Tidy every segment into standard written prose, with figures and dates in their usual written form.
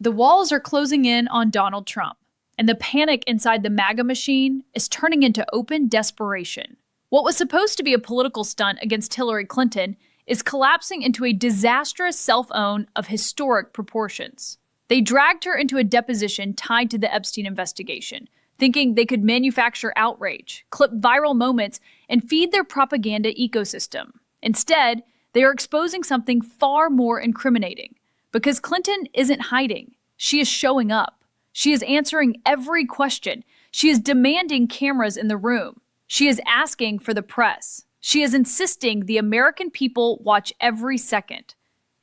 The walls are closing in on Donald Trump, and the panic inside the MAGA machine is turning into open desperation. What was supposed to be a political stunt against Hillary Clinton is collapsing into a disastrous self-own of historic proportions. They dragged her into a deposition tied to the Epstein investigation, thinking they could manufacture outrage, clip viral moments, and feed their propaganda ecosystem. Instead, they are exposing something far more incriminating. Because Clinton isn't hiding. She is showing up. She is answering every question. She is demanding cameras in the room. She is asking for the press. She is insisting the American people watch every second.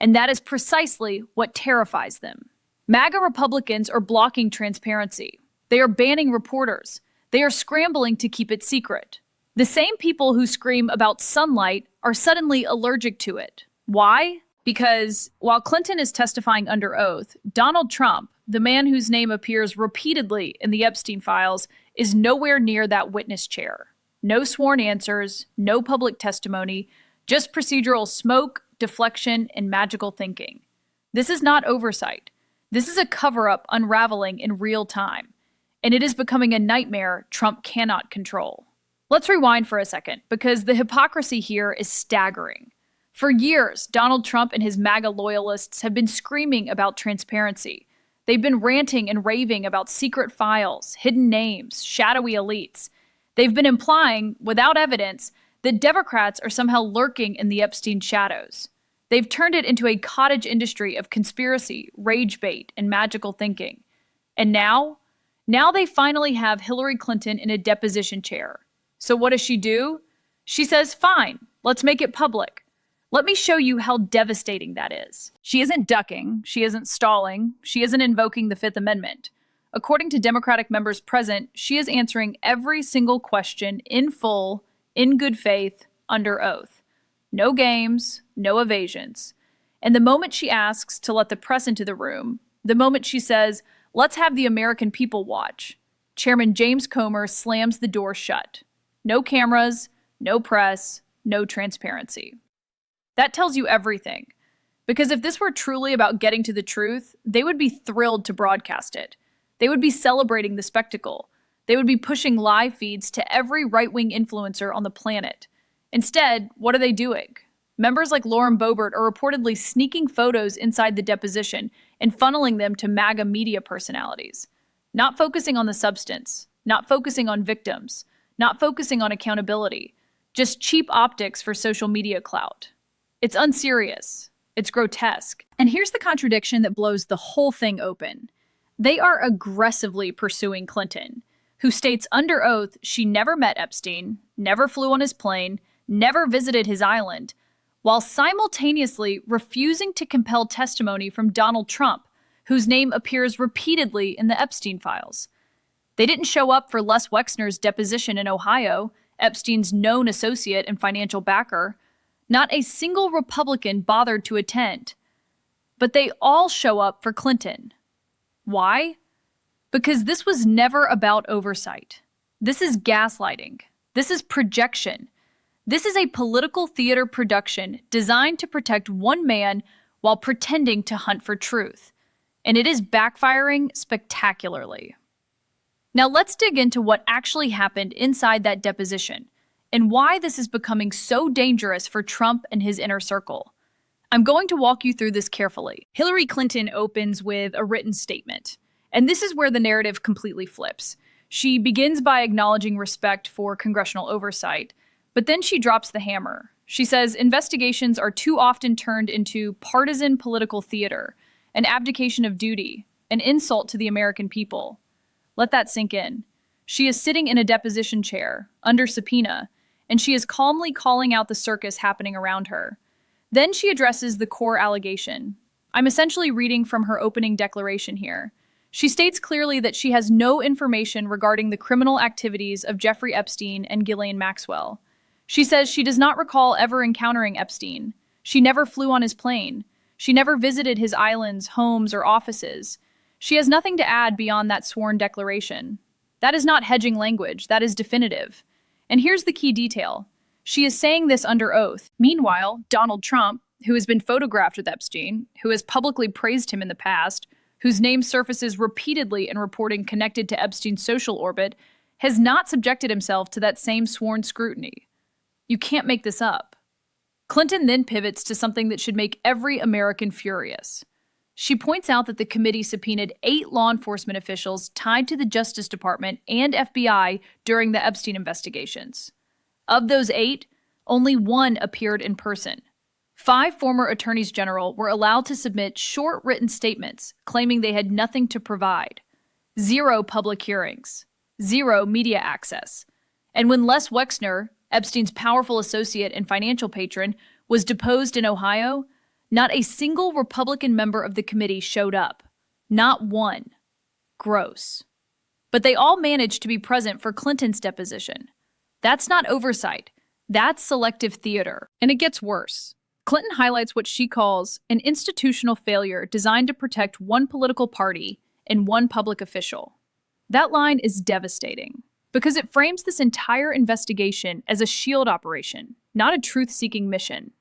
And that is precisely what terrifies them. MAGA Republicans are blocking transparency. They are banning reporters. They are scrambling to keep it secret. The same people who scream about sunlight are suddenly allergic to it. Why? Because while Clinton is testifying under oath, Donald Trump, the man whose name appears repeatedly in the Epstein files, is nowhere near that witness chair. No sworn answers, no public testimony, just procedural smoke, deflection, and magical thinking. This is not oversight. This is a cover-up unraveling in real time, and it is becoming a nightmare Trump cannot control. Let's rewind for a second, because the hypocrisy here is staggering. For years, Donald Trump and his MAGA loyalists have been screaming about transparency. They've been ranting and raving about secret files, hidden names, shadowy elites. They've been implying, without evidence, that Democrats are somehow lurking in the Epstein shadows. They've turned it into a cottage industry of conspiracy, rage bait, and magical thinking. And now they finally have Hillary Clinton in a deposition chair. So what does she do? She says, fine, let's make it public. Let me show you how devastating that is. She isn't ducking, she isn't stalling, she isn't invoking the Fifth Amendment. According to Democratic members present, she is answering every single question in full, in good faith, under oath. No games, no evasions. And the moment she asks to let the press into the room, the moment she says, let's have the American people watch, Chairman James Comer slams the door shut. No cameras, no press, no transparency. That tells you everything. Because if this were truly about getting to the truth, they would be thrilled to broadcast it. They would be celebrating the spectacle. They would be pushing live feeds to every right-wing influencer on the planet. Instead, what are they doing? Members like Lauren Boebert are reportedly sneaking photos inside the deposition and funneling them to MAGA media personalities. Not focusing on the substance, not focusing on victims, not focusing on accountability, just cheap optics for social media clout. It's unserious. It's grotesque. And here's the contradiction that blows the whole thing open. They are aggressively pursuing Clinton, who states under oath she never met Epstein, never flew on his plane, never visited his island, while simultaneously refusing to compel testimony from Donald Trump, whose name appears repeatedly in the Epstein files. They didn't show up for Les Wexner's deposition in Ohio, Epstein's known associate and financial backer. Not a single Republican bothered to attend. But they all show up for Clinton. Why? Because this was never about oversight. This is gaslighting. This is projection. This is a political theater production designed to protect one man while pretending to hunt for truth. And it is backfiring spectacularly. Now let's dig into what actually happened inside that deposition and why this is becoming so dangerous for Trump and his inner circle. I'm going to walk you through this carefully. Hillary Clinton opens with a written statement, and this is where the narrative completely flips. She begins by acknowledging respect for congressional oversight, but then she drops the hammer. She says investigations are too often turned into partisan political theater, an abdication of duty, an insult to the American people. Let that sink in. She is sitting in a deposition chair, under subpoena, and she is calmly calling out the circus happening around her. Then she addresses the core allegation. I'm essentially reading from her opening declaration here. She states clearly that she has no information regarding the criminal activities of Jeffrey Epstein and Ghislaine Maxwell. She says she does not recall ever encountering Epstein. She never flew on his plane. She never visited his islands, homes, or offices. She has nothing to add beyond that sworn declaration. That is not hedging language, that is definitive. And here's the key detail. She is saying this under oath. Meanwhile, Donald Trump, who has been photographed with Epstein, who has publicly praised him in the past, whose name surfaces repeatedly in reporting connected to Epstein's social orbit, has not subjected himself to that same sworn scrutiny. You can't make this up. Clinton then pivots to something that should make every American furious. She points out that the committee subpoenaed 8 law enforcement officials tied to the Justice Department and FBI during the Epstein investigations. Of those 8, only 1 appeared in person. 5 former attorneys general were allowed to submit short written statements claiming they had nothing to provide. 0 public hearings. 0 media access. And when Les Wexner, Epstein's powerful associate and financial patron, was deposed in Ohio, not a single Republican member of the committee showed up. Not one. Gross. But they all managed to be present for Clinton's deposition. That's not oversight. That's selective theater. And it gets worse. Clinton highlights what she calls an institutional failure designed to protect one political party and one public official. That line is devastating because it frames this entire investigation as a shield operation, not a truth-seeking mission.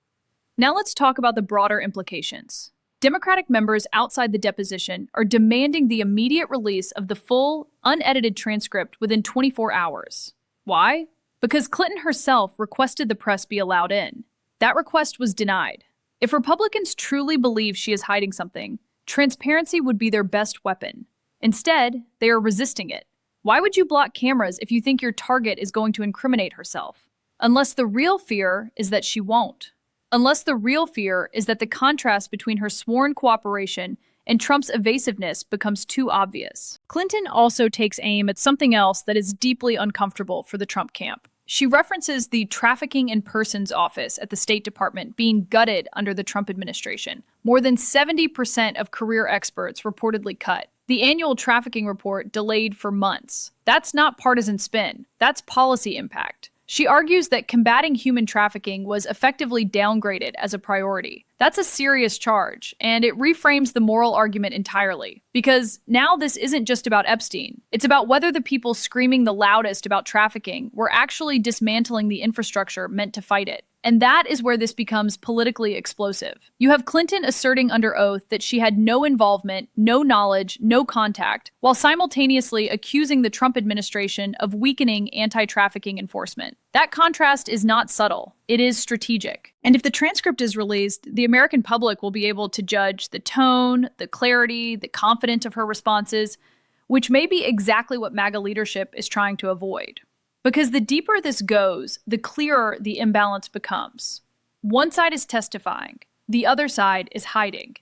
Now let's talk about the broader implications. Democratic members outside the deposition are demanding the immediate release of the full, unedited transcript within 24 hours. Why? Because Clinton herself requested the press be allowed in. That request was denied. If Republicans truly believe she is hiding something, transparency would be their best weapon. Instead, they are resisting it. Why would you block cameras if you think your target is going to incriminate herself? Unless the real fear is that she won't. Unless the real fear is that the contrast between her sworn cooperation and Trump's evasiveness becomes too obvious. Clinton also takes aim at something else that is deeply uncomfortable for the Trump camp. She references the Trafficking in Persons Office at the State Department being gutted under the Trump administration. More than 70% of career experts reportedly cut. The annual trafficking report delayed for months. That's not partisan spin. That's policy impact. She argues that combating human trafficking was effectively downgraded as a priority. That's a serious charge, and it reframes the moral argument entirely. Because now this isn't just about Epstein. It's about whether the people screaming the loudest about trafficking were actually dismantling the infrastructure meant to fight it. And that is where this becomes politically explosive. You have Clinton asserting under oath that she had no involvement, no knowledge, no contact, while simultaneously accusing the Trump administration of weakening anti-trafficking enforcement. That contrast is not subtle. It is strategic. And if the transcript is released, the American public will be able to judge the tone, the clarity, the confidence of her responses, which may be exactly what MAGA leadership is trying to avoid. Because the deeper this goes, the clearer the imbalance becomes. One side is testifying, the other side is hiding.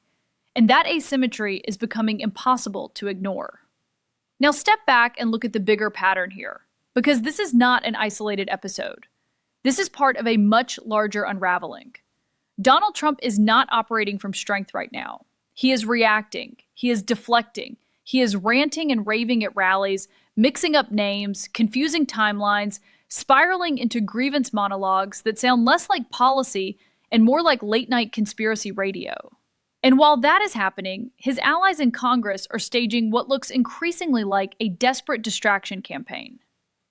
And that asymmetry is becoming impossible to ignore. Now step back and look at the bigger pattern here, because this is not an isolated episode. This is part of a much larger unraveling. Donald Trump is not operating from strength right now. He is reacting, he is deflecting, he is ranting and raving at rallies, mixing up names, confusing timelines, spiraling into grievance monologues that sound less like policy and more like late-night conspiracy radio. And while that is happening, his allies in Congress are staging what looks increasingly like a desperate distraction campaign.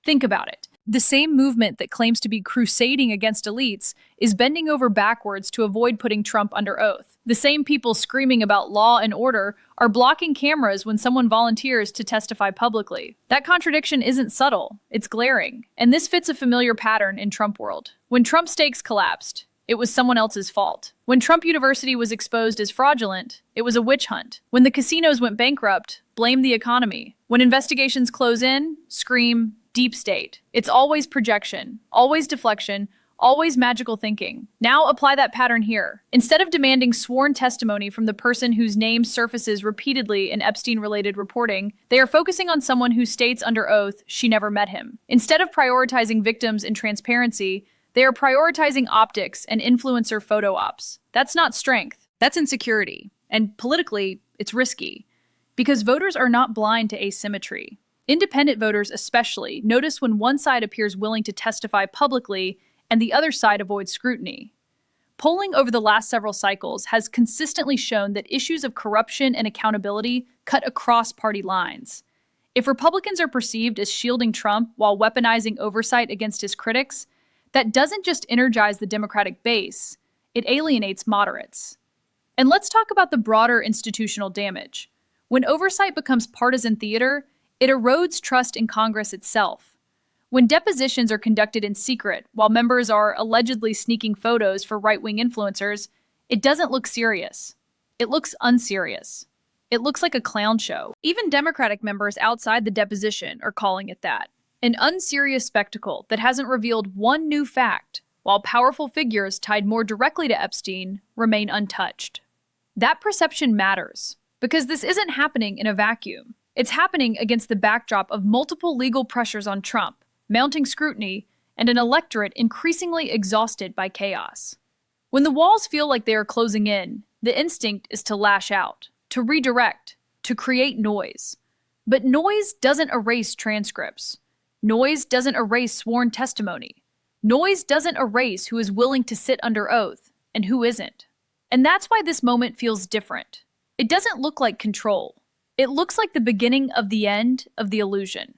Think about it. The same movement that claims to be crusading against elites is bending over backwards to avoid putting Trump under oath. The same people screaming about law and order are blocking cameras when someone volunteers to testify publicly. That contradiction isn't subtle, it's glaring. And this fits a familiar pattern in Trump world. When Trump stakes collapsed, it was someone else's fault. When Trump University was exposed as fraudulent, it was a witch hunt. When the casinos went bankrupt, blame the economy. When investigations close in, scream, deep state. It's always projection, always deflection, always magical thinking. Now apply that pattern here. Instead of demanding sworn testimony from the person whose name surfaces repeatedly in Epstein-related reporting, they are focusing on someone who states under oath she never met him. Instead of prioritizing victims and transparency, they are prioritizing optics and influencer photo ops. That's not strength. That's insecurity. And politically, it's risky. Because voters are not blind to asymmetry. Independent voters especially notice when one side appears willing to testify publicly and the other side avoids scrutiny. Polling over the last several cycles has consistently shown that issues of corruption and accountability cut across party lines. If Republicans are perceived as shielding Trump while weaponizing oversight against his critics, that doesn't just energize the Democratic base, it alienates moderates. And let's talk about the broader institutional damage. When oversight becomes partisan theater, it erodes trust in Congress itself. When depositions are conducted in secret while members are allegedly sneaking photos for right-wing influencers, it doesn't look serious. It looks unserious. It looks like a clown show. Even Democratic members outside the deposition are calling it that. An unserious spectacle that hasn't revealed one new fact, while powerful figures tied more directly to Epstein remain untouched. That perception matters, because this isn't happening in a vacuum. It's happening against the backdrop of multiple legal pressures on Trump, mounting scrutiny, and an electorate increasingly exhausted by chaos. When the walls feel like they are closing in, the instinct is to lash out, to redirect, to create noise. But noise doesn't erase transcripts. Noise doesn't erase sworn testimony. Noise doesn't erase who is willing to sit under oath and who isn't. And that's why this moment feels different. It doesn't look like control. It looks like the beginning of the end of the illusion.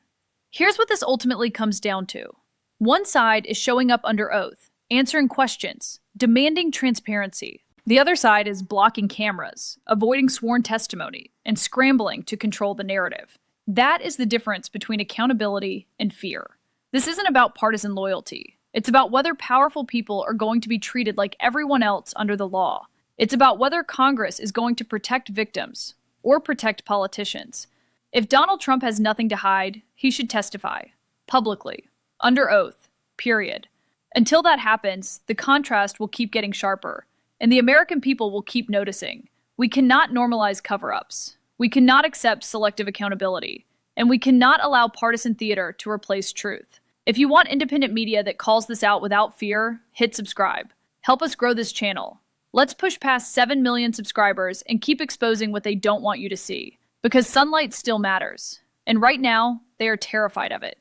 Here's what this ultimately comes down to. One side is showing up under oath, answering questions, demanding transparency. The other side is blocking cameras, avoiding sworn testimony, and scrambling to control the narrative. That is the difference between accountability and fear. This isn't about partisan loyalty. It's about whether powerful people are going to be treated like everyone else under the law. It's about whether Congress is going to protect victims or protect politicians. If Donald Trump has nothing to hide, he should testify, publicly, under oath, period. Until that happens, the contrast will keep getting sharper, and the American people will keep noticing. We cannot normalize cover-ups. We cannot accept selective accountability, and we cannot allow partisan theater to replace truth. If you want independent media that calls this out without fear, hit subscribe. Help us grow this channel. Let's push past 7 million subscribers and keep exposing what they don't want you to see. Because sunlight still matters. And right now, they are terrified of it.